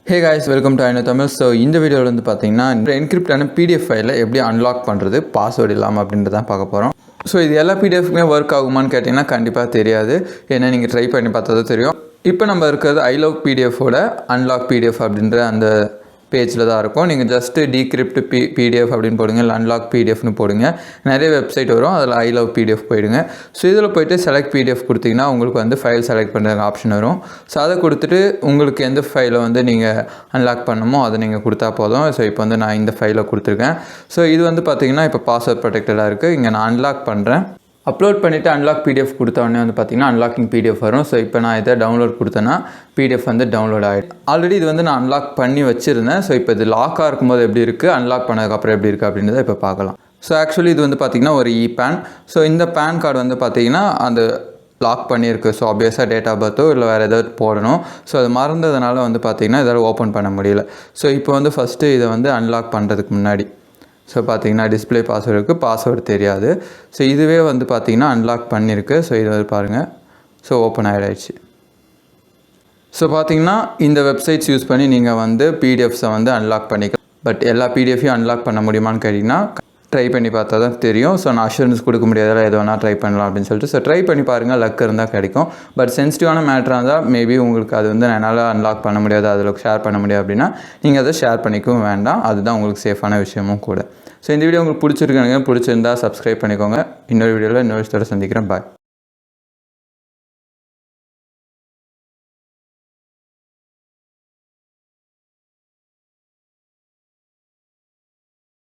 Hey guys, welcome to I know Tamil. So இந்த வீடியோவில் வந்து பார்த்தீங்கன்னா என்கிரிப்டான பிடிஎஃப் ஃபைலை எப்படி அன்லாக் பண்ணுறது பாஸ்வேர்டு இல்லாமல் அப்படின்ட்டு தான் பார்க்க போகிறோம். ஸோ இது எல்லா பிடிஎஃப்க்குமே ஒர்க் ஆகுமான்னு கேட்டிங்கன்னா கண்டிப்பாக தெரியாது. ஏன்னா நீங்கள் ட்ரை பண்ணி பார்த்தா தான் தெரியும். இப்போ நம்ம இருக்கிறது ஐ லவ் பிடிஎஃபோட அன்லாக் பிடிஎஃப் அப்படின்ற அந்த பேஜில் தான் இருக்கும். நீங்கள் ஜஸ்ட்டு டீக்ரிப்ட் பிடிஎஃப் அப்படின்னு போடுங்க, இல்லை அன்லாக் பிடிஎஃப்னு போடுங்க. நிறைய வெப்சைட் வரும், அதில் ஐ லவ் பிடிஎஃப் போயிடுங்க. ஸோ இதில் போய்ட்டு செலக்ட் பிடிஎஃப் கொடுத்தீங்கன்னா உங்களுக்கு வந்து ஃபைல் செலக்ட் பண்ணுற ஆப்ஷன் வரும். ஸோ அதை கொடுத்துட்டு உங்களுக்கு எந்த ஃபைலை வந்து நீங்கள் அன்லாக் பண்ணணுமோ அதை நீங்கள் கொடுத்தா போதும். ஸோ இப்போ வந்து நான் இந்த ஃபைலை கொடுத்துருக்கேன். ஸோ இது வந்து பார்த்திங்கன்னா இப்போ பாஸ்வேர்ட் ப்ரொடெக்டடாக இருக்குது. இங்கே நான் அன்லாக் பண்ணுறேன். அப்லோட் பண்ணிவிட்டு அன்லாக் பிடிஎஃப் கொடுத்தோடனே வந்து பார்த்திங்கன்னா அன்லாக்கிங் பிடிஎஃப் வரும். ஸோ இப்போ நான் இதை டவுன்லோட் கொடுத்தேன்னா பிடிஎஃப் வந்து டவுன்லோட் ஆகிடும். ஆல்ரெடி இது வந்து நான் அன்லாக் பண்ணி வச்சுருந்தேன். ஸோ இப்போ இது லாக்காக இருக்கும்போது எப்படி இருக்குது, அன்லாக் பண்ணதுக்கப்புறம் எப்படி இருக்குது அப்படின்றத இப்போ பார்க்கலாம். ஸோ ஆக்சுவலி இது வந்து பார்த்திங்கன்னா ஒரு பேன். ஸோ இந்த பேன் கார்டு வந்து பார்த்திங்கன்னா அந்த லாக் பண்ணியிருக்கு. ஸோ ஆப்வியஸாக டேட் ஆஃப் பர்த்தோ இல்லை வேறு ஏதாவது போடணும். ஸோ அது மறந்ததுனால வந்து பார்த்திங்கன்னா இதால் ஓப்பன் பண்ண முடியல. ஸோ இப்போ வந்து ஃபஸ்ட்டு இதை வந்து அன்லாக் பண்ணுறதுக்கு முன்னாடி ஸோ பார்த்திங்கன்னா டிஸ்பிளே பாஸ்வேர்டு இருக்குது, பாஸ்வேர்டு தெரியாது. ஸோ இதுவே வந்து பார்த்திங்கன்னா அன்லாக் பண்ணியிருக்கு. ஸோ இது வந்து பாருங்கள், ஸோ ஓப்பன் ஆகிடுச்சு. ஸோ பார்த்திங்கன்னா இந்த வெப்சைட்ஸ் யூஸ் பண்ணி நீங்கள் வந்து பிடிஎஃப்ஸை வந்து அன்லாக் பண்ணிக்கலாம். பட் எல்லா பிடிஎஃபையும் அன்லாக் பண்ண முடியுமான்னு கேட்டிங்கன்னா ட்ரை பண்ணி பார்த்தா தான் தெரியும். ஸோ நான் அஷூரன்ஸ் கொடுக்க முடியாதெல்லாம் எது வேணால் ட்ரை பண்ணலாம் அப்படின்னு சொல்லிட்டு ஸோ ட்ரை பண்ணி பாருங்கள், லக் இருந்தால் கிடைக்கும். பட் சென்சிட்டிவான மேட்டராக இருந்தால் மேபி உங்களுக்கு அது வந்து என்னால் அன்லாக் பண்ண முடியாது, அதில் ஷேர் பண்ண முடியாது அப்படின்னா நீங்கள் அதை ஷேர் பண்ணிக்கவும் வேண்டாம். அதுதான் உங்களுக்கு சேஃபான விஷயமும் கூட. ஸோ இந்த வீடியோ உங்களுக்கு பிடிச்சிருக்காங்க, பிடிச்சிருந்தா சப்ஸ்கிரைப் பண்ணிக்கோங்க. இன்னொரு வீடியோவில் இன்னொரு விஷயத்தோட சந்திக்கிறேன். பாய்.